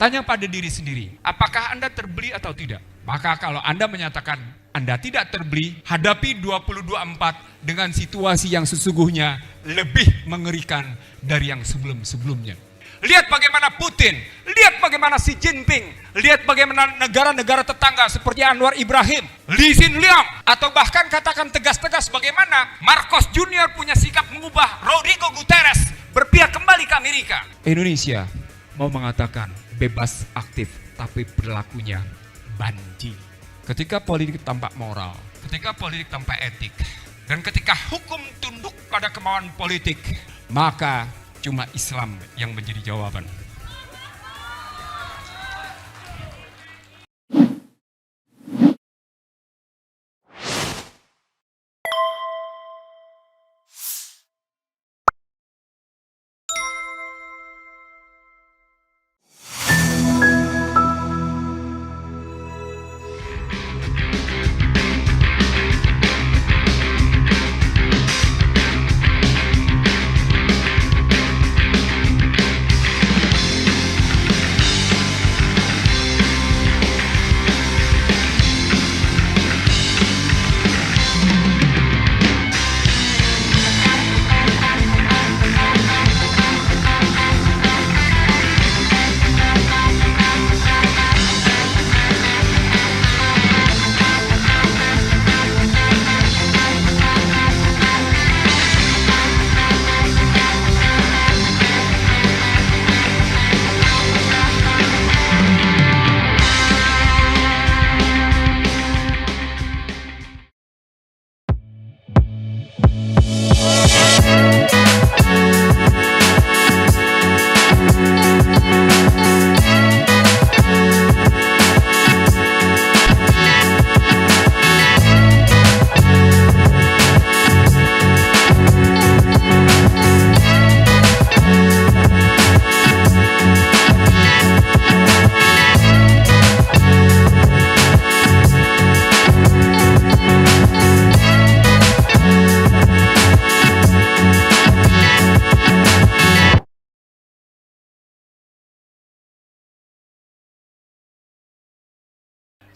Tanya pada diri sendiri, apakah Anda terbeli atau tidak? Maka kalau Anda menyatakan Anda tidak terbeli, hadapi 2024 dengan situasi yang sesungguhnya lebih mengerikan dari yang sebelum-sebelumnya. Lihat bagaimana Putin, lihat bagaimana Xi Jinping, lihat bagaimana negara-negara tetangga seperti Anwar Ibrahim, Lee Hsien Loong, atau bahkan katakan tegas-tegas bagaimana Marcos Junior punya sikap mengubah Rodrigo Guterres berpihak kembali ke Amerika. Indonesia mau mengatakan bebas aktif, tapi perilakunya banci. Ketika politik tanpa moral, ketika politik tanpa etik, dan ketika hukum tunduk pada kemauan politik, maka cuma Islam yang menjadi jawaban.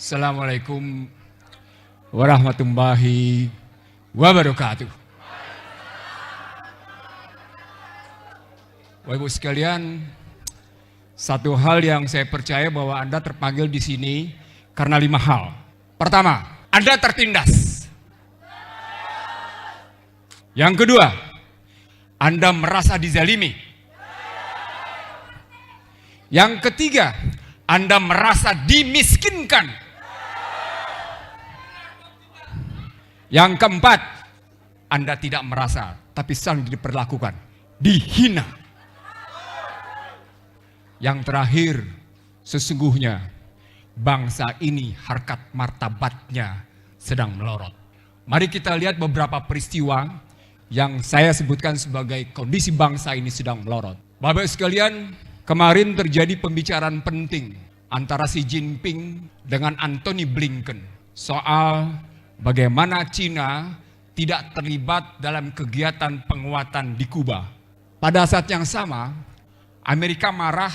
Assalamualaikum warahmatullahi wabarakatuh. Bapak Ibu sekalian, satu hal yang saya percaya bahwa Anda terpanggil di sini karena 5 hal. Pertama, Anda tertindas. Yang kedua, Anda merasa dizalimi. Yang ketiga, Anda merasa dimiskinkan. Yang keempat, Anda tidak merasa, tapi sedang diperlakukan, dihina. Yang terakhir, sesungguhnya bangsa ini harkat martabatnya sedang melorot. Mari kita lihat beberapa peristiwa yang saya sebutkan sebagai kondisi bangsa ini sedang melorot. Bapak sekalian, kemarin terjadi pembicaraan penting antara Xi Jinping dengan Antony Blinken soal bagaimana Cina tidak terlibat dalam kegiatan penguatan di Kuba. Pada saat yang sama, Amerika marah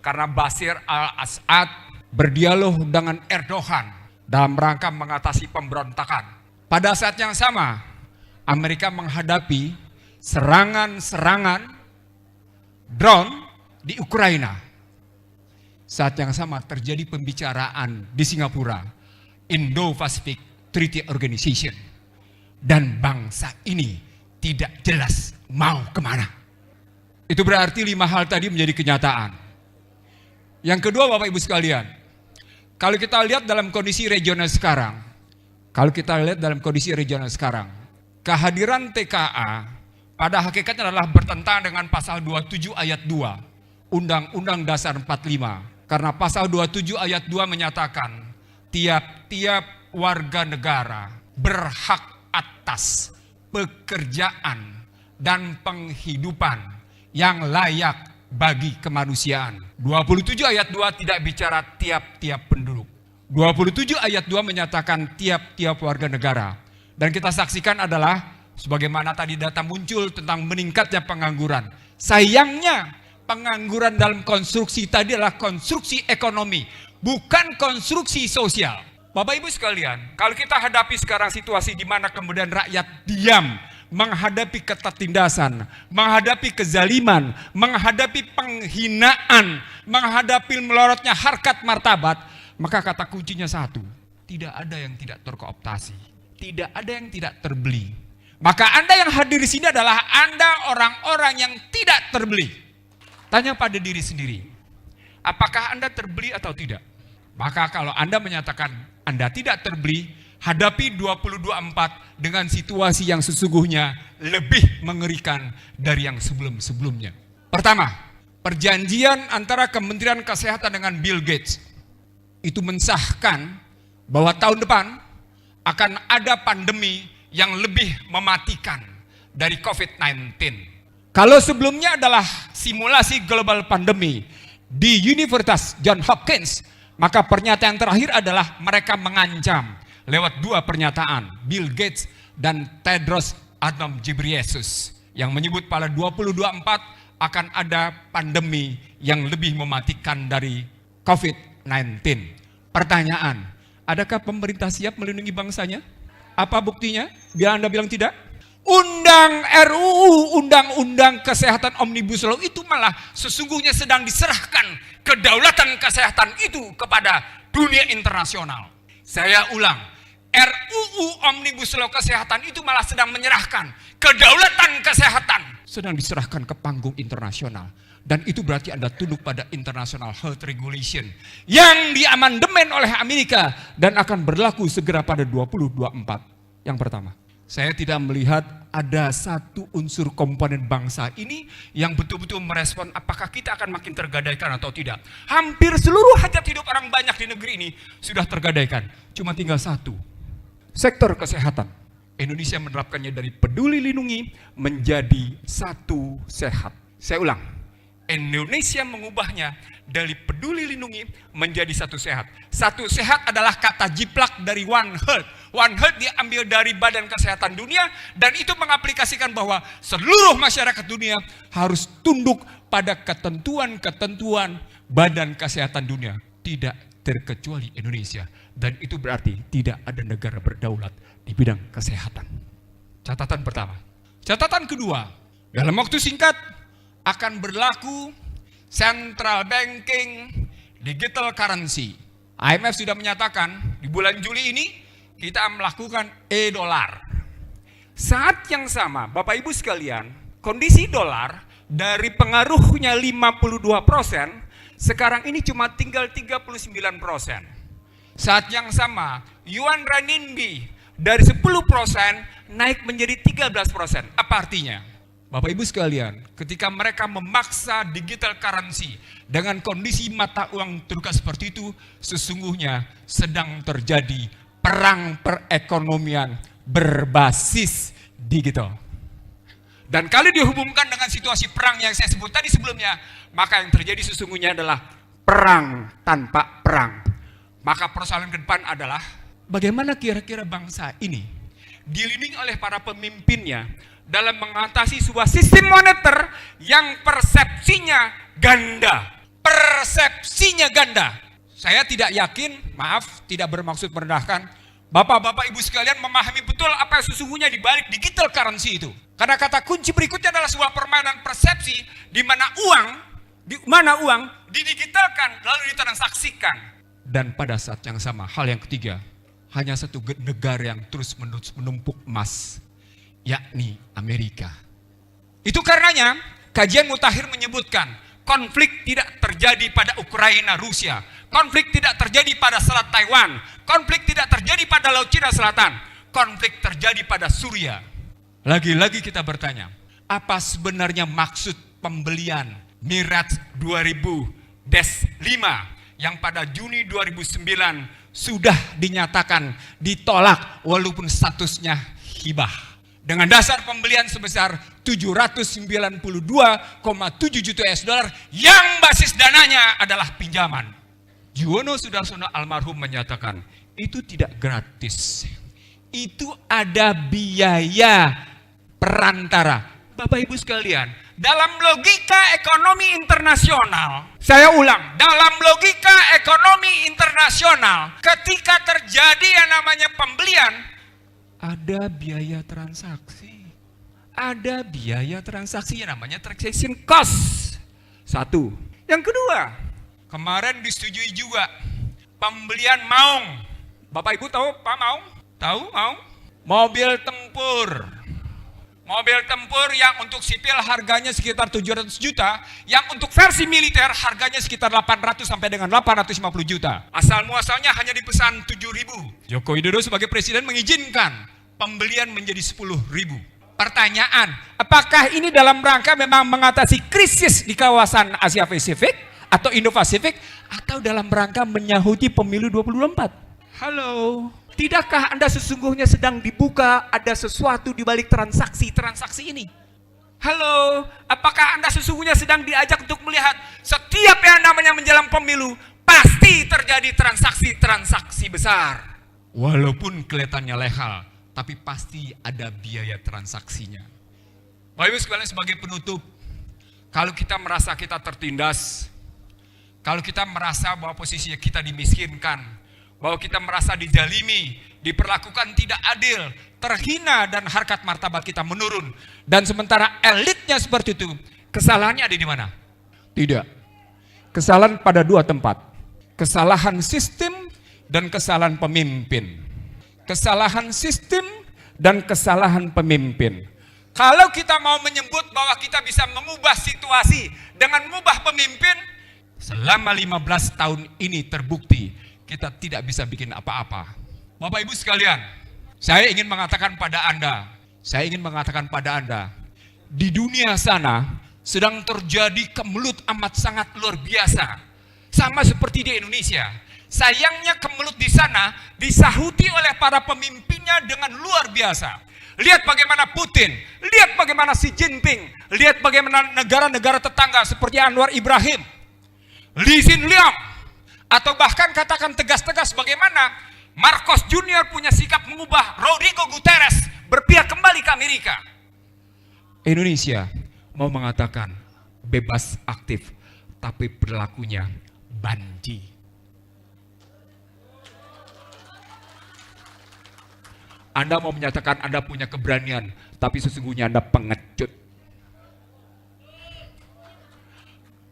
karena Bashar al-Assad berdialog dengan Erdogan dalam rangka mengatasi pemberontakan. Pada saat yang sama, Amerika menghadapi serangan-serangan drone di Ukraina. Saat yang sama terjadi pembicaraan di Singapura, Indo-Pacific Treaty Organization, dan bangsa ini tidak jelas mau kemana. Itu berarti 5 hal tadi menjadi kenyataan. Yang kedua, Bapak Ibu sekalian, kalau kita lihat dalam kondisi regional sekarang, kehadiran TKA pada hakikatnya adalah bertentangan dengan pasal 27 ayat 2 Undang-Undang Dasar 45. Karena pasal 27 ayat 2 menyatakan tiap-tiap warga negara berhak atas pekerjaan dan penghidupan yang layak bagi kemanusiaan. 27 ayat 2 tidak bicara tiap-tiap penduduk. 27 ayat 2 menyatakan tiap-tiap warga negara. Dan kita saksikan adalah sebagaimana tadi data muncul tentang meningkatnya pengangguran. Sayangnya pengangguran dalam konstruksi tadi adalah konstruksi ekonomi, bukan konstruksi sosial. Bapak Ibu sekalian, kalau kita hadapi sekarang situasi di mana kemudian rakyat diam, menghadapi ketertindasan, menghadapi kezaliman, menghadapi penghinaan, menghadapi melorotnya harkat martabat, maka kata kuncinya satu, tidak ada yang tidak terkooptasi, tidak ada yang tidak terbeli. Maka Anda yang hadir di sini adalah Anda orang-orang yang tidak terbeli. Tanya pada diri sendiri, apakah Anda terbeli atau tidak? Maka kalau Anda menyatakan Anda tidak terbeli, hadapi 2024 dengan situasi yang sesungguhnya lebih mengerikan dari yang sebelum-sebelumnya. Pertama, perjanjian antara Kementerian Kesehatan dengan Bill Gates itu mensahkan bahwa tahun depan akan ada pandemi yang lebih mematikan dari COVID-19. Kalau sebelumnya adalah simulasi global pandemi di Universitas Johns Hopkins, maka pernyataan terakhir adalah mereka mengancam lewat dua pernyataan, Bill Gates dan Tedros Adhanom Ghebreyesus, yang menyebut pada 2024 akan ada pandemi yang lebih mematikan dari COVID-19. Pertanyaan, adakah pemerintah siap melindungi bangsanya? Apa buktinya? Bila Anda bilang tidak? Undang-Undang Kesehatan Omnibus Law itu malah sesungguhnya sedang diserahkan kedaulatan kesehatan itu kepada dunia internasional. Saya ulang, RUU Omnibus Law Kesehatan itu malah sedang menyerahkan kedaulatan kesehatan, sedang diserahkan ke panggung internasional. Dan itu berarti Anda tunduk pada International Health Regulation yang diamandemen oleh Amerika dan akan berlaku segera pada 2024. Yang pertama, saya tidak melihat ada satu unsur komponen bangsa ini yang betul-betul merespon apakah kita akan makin tergadaikan atau tidak. Hampir seluruh hajat hidup orang banyak di negeri ini sudah tergadaikan. Cuma tinggal satu, sektor kesehatan. Indonesia menerapkannya dari Peduli Lindungi menjadi Satu Sehat. Saya ulang, Indonesia mengubahnya dari Peduli Lindungi menjadi Satu Sehat. Satu Sehat adalah kata jiplak dari One Health. One Health diambil dari Badan Kesehatan Dunia dan itu mengaplikasikan bahwa seluruh masyarakat dunia harus tunduk pada ketentuan-ketentuan Badan Kesehatan Dunia. Tidak terkecuali Indonesia. Dan itu berarti tidak ada negara berdaulat di bidang kesehatan. Catatan pertama. Catatan kedua, dalam waktu singkat akan berlaku central banking digital currency. IMF sudah menyatakan di bulan Juli ini kita melakukan e-dolar. Saat yang sama, Bapak Ibu sekalian, kondisi dolar dari pengaruhnya 52%, sekarang ini cuma tinggal 39%. Saat yang sama, yuan renminbi dari 10% naik menjadi 13%. Apa artinya? Bapak Ibu sekalian, ketika mereka memaksa digital currency dengan kondisi mata uang terbuka seperti itu, sesungguhnya sedang terjadi perang perekonomian berbasis digital. Dan kalau dihubungkan dengan situasi perang yang saya sebut tadi sebelumnya, maka yang terjadi sesungguhnya adalah perang tanpa perang. Maka persoalan ke depan adalah bagaimana kira-kira bangsa ini dilindungi oleh para pemimpinnya dalam mengatasi sebuah sistem moneter yang persepsinya ganda. Persepsinya ganda. Saya tidak yakin, maaf, tidak bermaksud merendahkan, Bapak-bapak Ibu sekalian memahami betul apa yang sesungguhnya di balik digital currency itu. Karena kata kunci berikutnya adalah sebuah permainan persepsi di mana uang didigitalkan lalu ditransaksikan. Dan pada saat yang sama, hal yang ketiga, hanya satu negara yang terus-menerus menumpuk emas, yakni Amerika. Itu karenanya kajian mutakhir menyebutkan konflik tidak terjadi pada Ukraina, Rusia. Konflik tidak terjadi pada Selat Taiwan. Konflik tidak terjadi pada Laut Cina Selatan. Konflik terjadi pada Suriah. Lagi-lagi kita bertanya, apa sebenarnya maksud pembelian Mirage 2000-5 yang pada Juni 2009 sudah dinyatakan ditolak walaupun statusnya hibah. Dengan dasar pembelian sebesar 792,7 juta US dollar yang basis dananya adalah pinjaman. Juwono Sudarsono almarhum menyatakan, itu tidak gratis. Itu ada biaya perantara. Bapak Ibu sekalian, dalam logika ekonomi internasional, saya ulang, dalam logika ekonomi internasional, ketika terjadi yang namanya pembelian, ada biaya transaksi. Ada biaya transaksi yang namanya transaction cost. Satu. Yang kedua, kemarin disetujui juga pembelian maung. Bapak Ibu tahu Pak Maung? Tahu Maung? Mobil tempur. Mobil tempur yang untuk sipil harganya sekitar 700 juta, yang untuk versi militer harganya sekitar 800 sampai dengan 850 juta. Asal muasalnya hanya dipesan 7.000. Joko Widodo sebagai presiden mengizinkan pembelian menjadi 10.000. Pertanyaan, apakah ini dalam rangka memang mengatasi krisis di kawasan Asia Pasifik atau Indo-Pasifik, atau dalam rangka menyahuti pemilu 2024? Halo. Tidakkah Anda sesungguhnya sedang dibuka ada sesuatu di balik transaksi-transaksi ini? Halo, apakah Anda sesungguhnya sedang diajak untuk melihat setiap yang namanya menjelang pemilu pasti terjadi transaksi-transaksi besar. Walaupun kelihatannya lehal, tapi pasti ada biaya transaksinya. Bapak Ibu sekalian, sebagai penutup, kalau kita merasa kita tertindas, kalau kita merasa bahwa posisi kita dimiskinkan, bahwa kita merasa dizalimi, diperlakukan tidak adil, terhina, dan harkat martabat kita menurun, dan sementara elitnya seperti itu, kesalahannya ada di mana? Tidak. Kesalahan pada dua tempat. Kesalahan sistem dan kesalahan pemimpin. Kesalahan sistem dan kesalahan pemimpin. Kalau kita mau menyebut bahwa kita bisa mengubah situasi dengan mengubah pemimpin, selama 15 tahun ini terbukti kita tidak bisa bikin apa-apa. Bapak Ibu sekalian, saya ingin mengatakan pada Anda, di dunia sana sedang terjadi kemelut amat sangat luar biasa. Sama seperti di Indonesia. Sayangnya kemelut di sana disahuti oleh para pemimpinnya dengan luar biasa. Lihat bagaimana Putin, lihat bagaimana Xi Jinping, lihat bagaimana negara-negara tetangga seperti Anwar Ibrahim, Lee Hsien Loong, atau bahkan katakan tegas-tegas bagaimana Marcos Junior punya sikap mengubah Rodrigo Guterres berpihak kembali ke Amerika. Indonesia mau mengatakan bebas aktif, tapi perilakunya banji. Anda mau menyatakan Anda punya keberanian, tapi sesungguhnya Anda pengecut.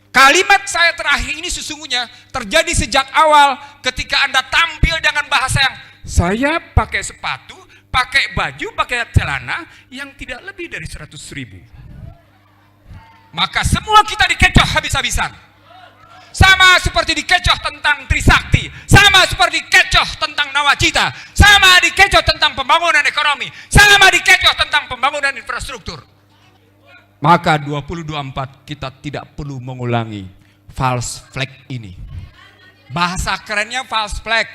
Kalimat saya terakhir ini sesungguhnya terjadi sejak awal ketika Anda tampil dengan bahasa yang saya pakai sepatu, pakai baju, pakai celana yang tidak lebih dari 100.000. Maka semua kita dikecoh habis-habisan. Sama seperti dikecoh tentang Trisakti, sama seperti dikecoh tentang Nawacita, sama dikecoh tentang pembangunan ekonomi, sama dikecoh tentang pembangunan infrastruktur. Maka 2024 kita tidak perlu mengulangi false flag ini. Bahasa kerennya false flag,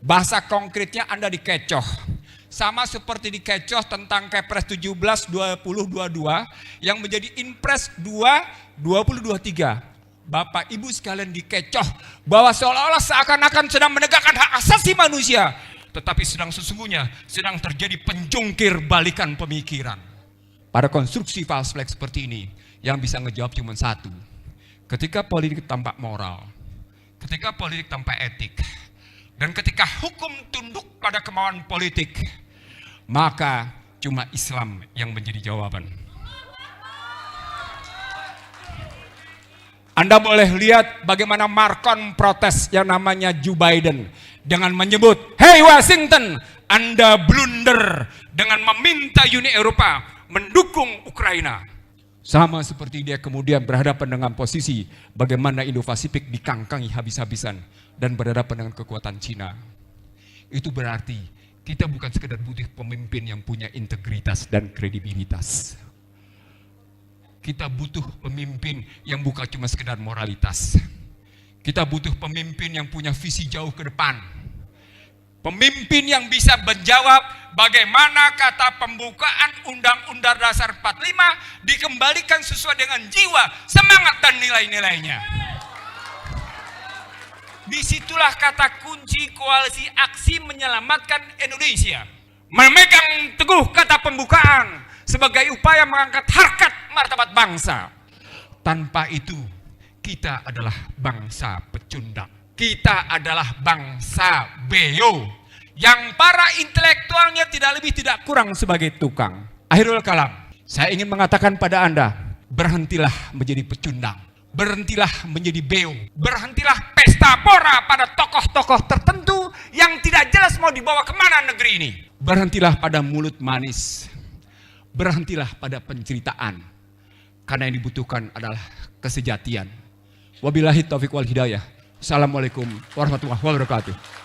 bahasa konkretnya Anda dikecoh. Sama seperti dikecoh tentang Kepres 17 2022 yang menjadi Inpres 2 2023. Bapak Ibu sekalian dikecoh bahwa seolah-olah seakan-akan sedang menegakkan hak asasi manusia, tetapi sesungguhnya sedang terjadi penjungkir balikan pemikiran. Pada konstruksi false flag seperti ini, yang bisa ngejawab cuma satu. Ketika politik tanpa moral, ketika politik tanpa etik, dan ketika hukum tunduk pada kemauan politik, maka cuma Islam yang menjadi jawaban. Anda boleh lihat bagaimana Marcon protes yang namanya Joe Biden dengan menyebut, "Hey Washington, Anda blunder dengan meminta Uni Eropa mendukung Ukraina." Sama seperti dia kemudian berhadapan dengan posisi bagaimana Indo-Pasifik dikangkangi habis-habisan dan berhadapan dengan kekuatan Cina. Itu berarti kita bukan sekedar butuh pemimpin yang punya integritas dan kredibilitas. Kita butuh pemimpin yang bukan cuma sekedar moralitas. Kita butuh pemimpin yang punya visi jauh ke depan. Pemimpin yang bisa menjawab bagaimana kata pembukaan Undang-Undang Dasar 45 dikembalikan sesuai dengan jiwa, semangat, dan nilai-nilainya. Disitulah kata kunci koalisi aksi menyelamatkan Indonesia. Memegang teguh kata pembukaan, sebagai upaya mengangkat harkat martabat bangsa. Tanpa itu, kita adalah bangsa pecundang. Kita adalah bangsa beo yang para intelektualnya tidak lebih tidak kurang sebagai tukang. Akhirul kalam, saya ingin mengatakan pada Anda, berhentilah menjadi pecundang, berhentilah menjadi beo, berhentilah pesta pora pada tokoh-tokoh tertentu yang tidak jelas mau dibawa kemana negeri ini. Berhentilah pada mulut manis, berhentilah pada penceritaan, karena yang dibutuhkan adalah kesejatian. Wabillahi taufiq wal hidayah. Assalamualaikum warahmatullahi wabarakatuh.